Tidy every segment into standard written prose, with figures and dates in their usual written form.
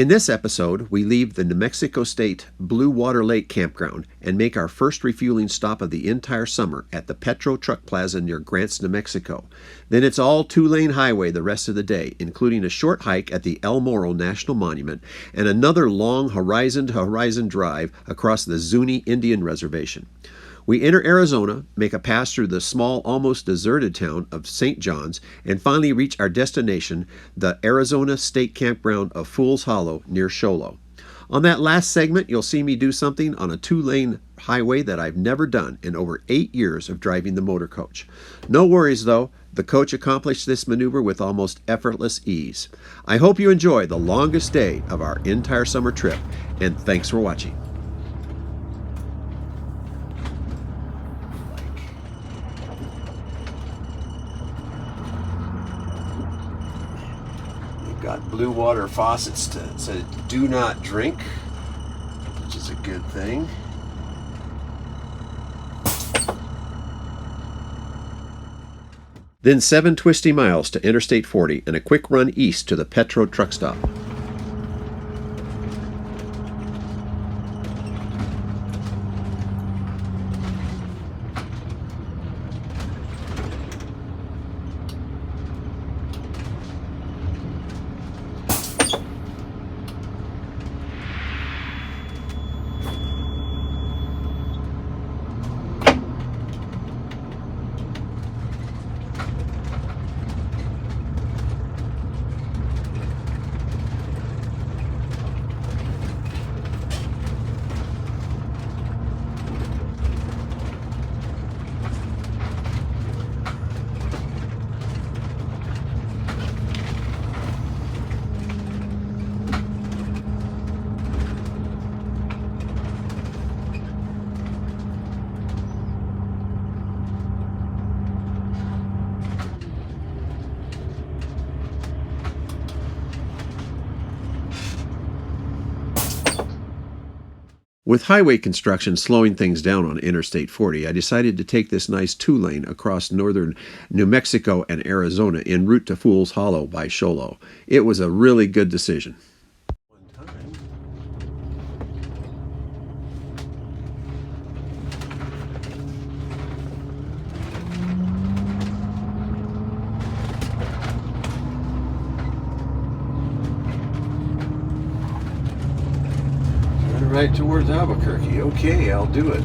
In this episode, we leave the New Mexico State Bluewater Lake Campground and make our first refueling stop of the entire summer at the Petro Truck Plaza near Grants, New Mexico. Then it's all two-lane highway the rest of the day, including a short hike at the El Morro National Monument and another long horizon-to-horizon drive across the Zuni Indian Reservation. We enter Arizona, make a pass through the small, almost deserted town of St. John's, and finally reach our destination, the Arizona State Campground of Fool's Hollow near Show Low. On that last segment, you'll see me do something on a two-lane highway that I've never done in over 8 years of driving the Motorcoach. No worries, though. The coach accomplished this maneuver with almost effortless ease. I hope you enjoy the longest day of our entire summer trip, and thanks for watching. Got blue water faucets to say do not drink, which is a good thing. Then 7 twisty miles to Interstate 40 and a quick run east to the Petro truck stop. With highway construction slowing things down on Interstate 40, I decided to take this nice two-lane across northern New Mexico and Arizona en route to Fool's Hollow by Show Low. It was a really good decision. Right towards Albuquerque. Okay, I'll do it.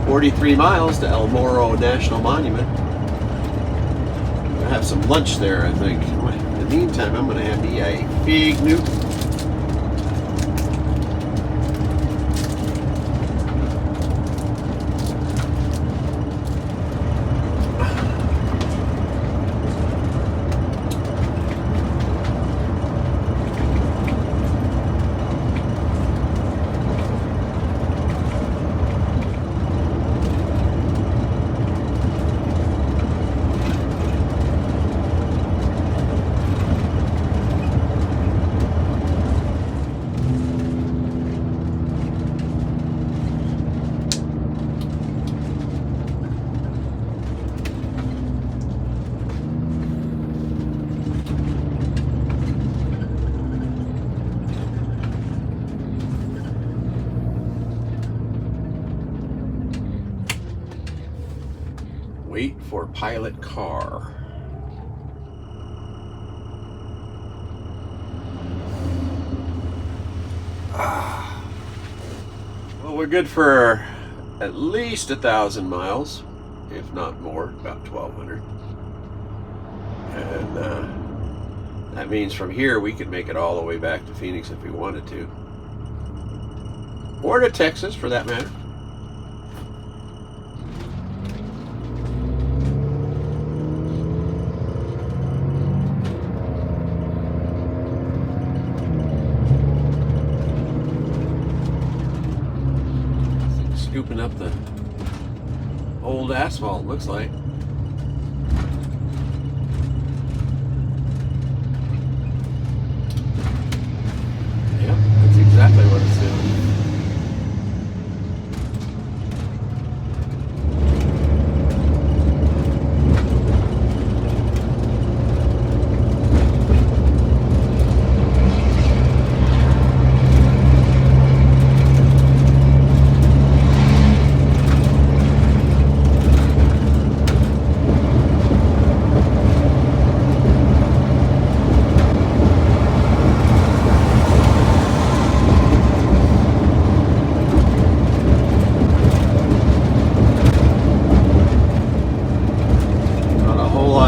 "43 miles to El Morro National Monument. I'm gonna have some lunch there, I think. In the meantime, I'm gonna have me a Fig Newton. Wait for pilot car. Well, we're good for at least 1,000 miles, if not more, about 1,200. And that means from here we could make it all the way back to Phoenix if we wanted to. Or to Texas, for that matter. scooping up the old asphalt, looks like. Yep, that's exactly what it's doing.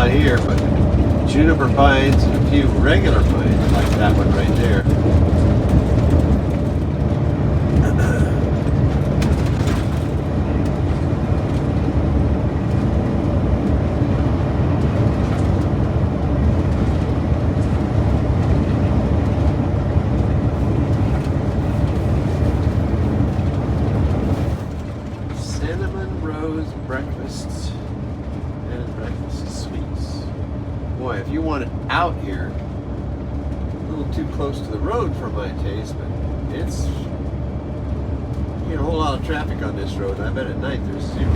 Here, but juniper pines and a few regular pines, like that one right there. Cinnamon rose breakfasts and breakfast sweets. Boy, if you want it out here, a little too close to the road for my taste, but it's, you get a whole lot of traffic on this road. I bet at night there's zero.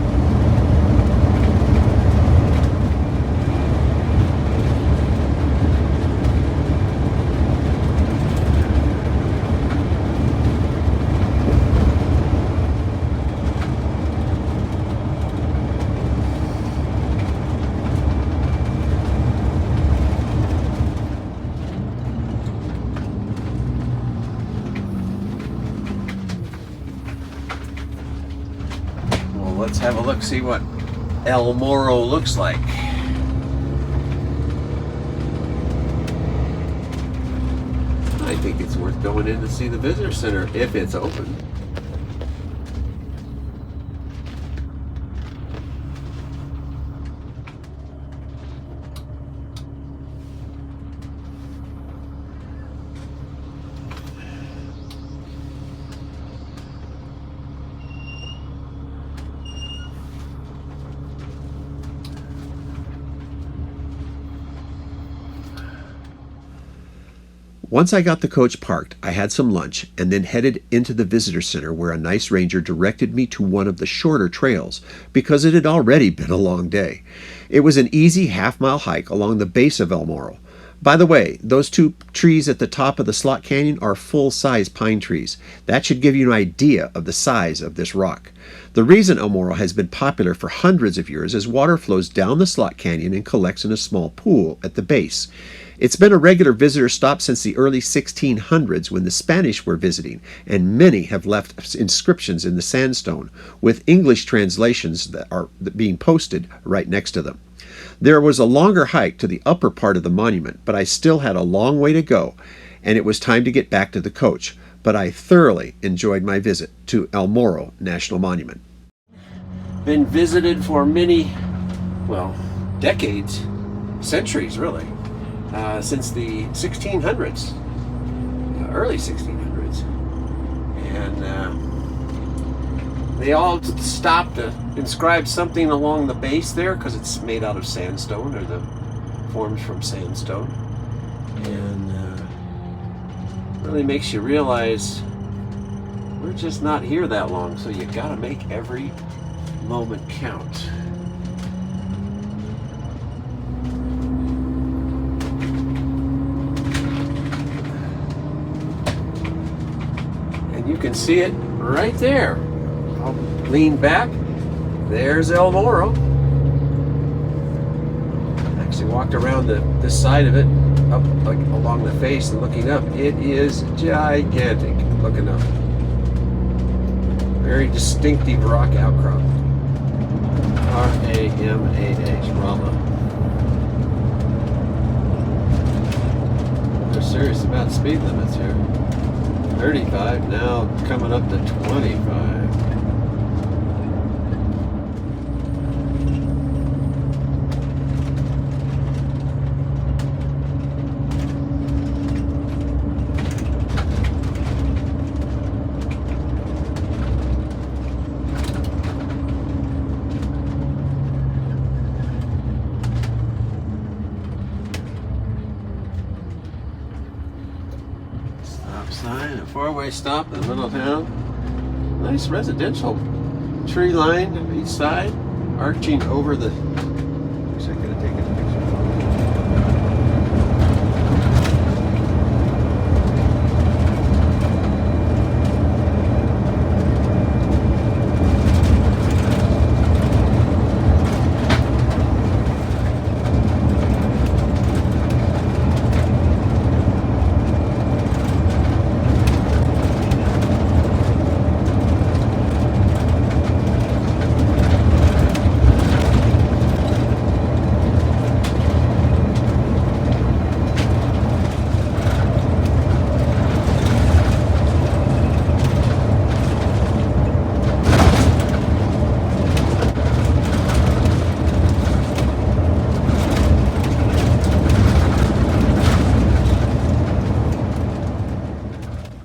Let's have a look, see what El Morro looks like. I think it's worth going in to see the visitor center if it's open. Once I got the coach parked, I had some lunch and then headed into the visitor center where a nice ranger directed me to one of the shorter trails because it had already been a long day. It was an easy half-mile hike along the base of El Morro. By the way, those two trees at the top of the slot canyon are full-size pine trees. That should give you an idea of the size of this rock. The reason El Morro has been popular for hundreds of years is water flows down the slot canyon and collects in a small pool at the base. It's been a regular visitor stop since the early 1600s when the Spanish were visiting, and many have left inscriptions in the sandstone with English translations that are being posted right next to them. There was a longer hike to the upper part of the monument, but I still had a long way to go, and it was time to get back to the coach. But I thoroughly enjoyed my visit to El Morro National Monument. Been visited for many, well, decades, centuries really. Since the 1600s, early 1600s, and they all stopped to inscribe something along the base there because it's made out of sandstone, or the forms from sandstone, and really makes you realize we're just not here that long, so you gotta make every moment count. You can see it right there. I'll lean back. There's El Morro. Actually walked around this side of it, up like along the face and looking up. It is gigantic looking up. Very distinctive rock outcrop. R-A-M-A-H, Rama. They're serious about speed limits here. 35, now coming up to 25. sign, a four-way stop in the middle of town. Nice residential tree line on each side, arching over the. Wish I could have taken a picture.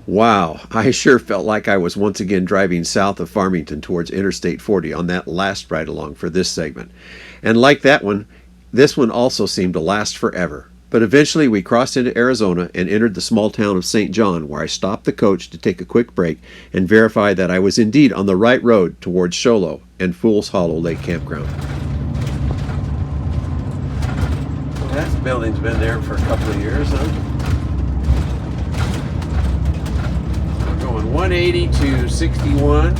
Wow, I sure felt like I was once again driving south of Farmington towards Interstate 40 on that last ride along for this segment. And like that one, this one also seemed to last forever. But eventually we crossed into Arizona and entered the small town of St. John, where I stopped the coach to take a quick break and verify that I was indeed on the right road towards Show Low and Fool's Hollow Lake Campground. Well, that building's been there for a couple of years, huh? 180 to 61.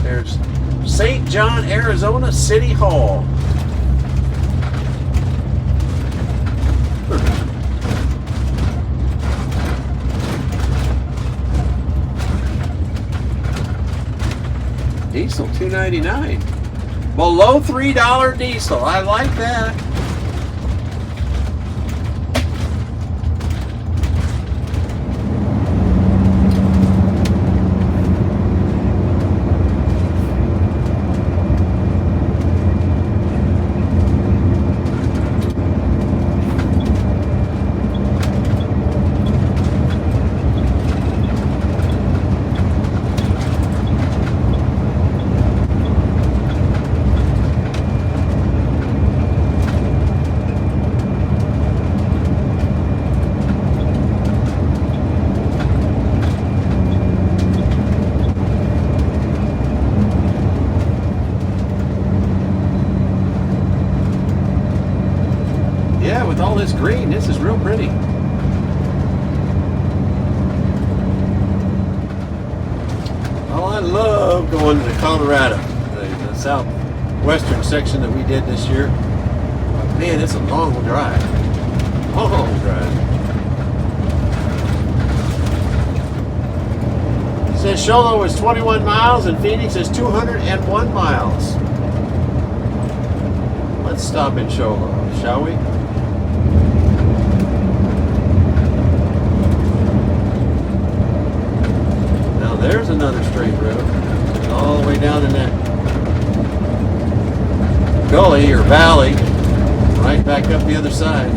There's St. John, Arizona City Hall. Diesel $2.99. Below $3 diesel. I like that. Yeah, with all this green, this is real pretty. Oh, I love going to Colorado, the southwestern section that we did this year. Man, it's a long drive. Long drive. It says Show Low is 21 miles and Phoenix is 201 miles. Let's stop in Show Low, shall we? There's another straight road, all the way down in that gully or valley, right back up the other side.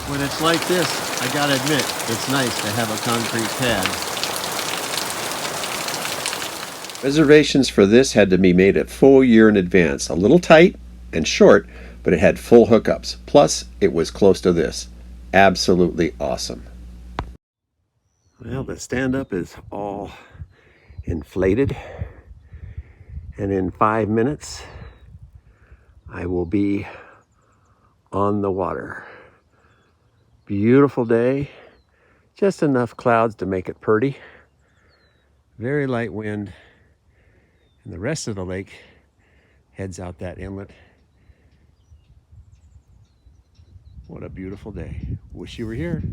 When it's like this, I gotta admit, it's nice to have a concrete pad. Reservations for this had to be made a full year in advance. A little tight and short, but it had full hookups. Plus, it was close to this. Absolutely awesome. Well, the stand-up is all inflated. And in 5 minutes, I will be on the water. Beautiful day. Just enough clouds to make it pretty. Very light wind. And the rest of the lake heads out that inlet. What a beautiful day. Wish you were here.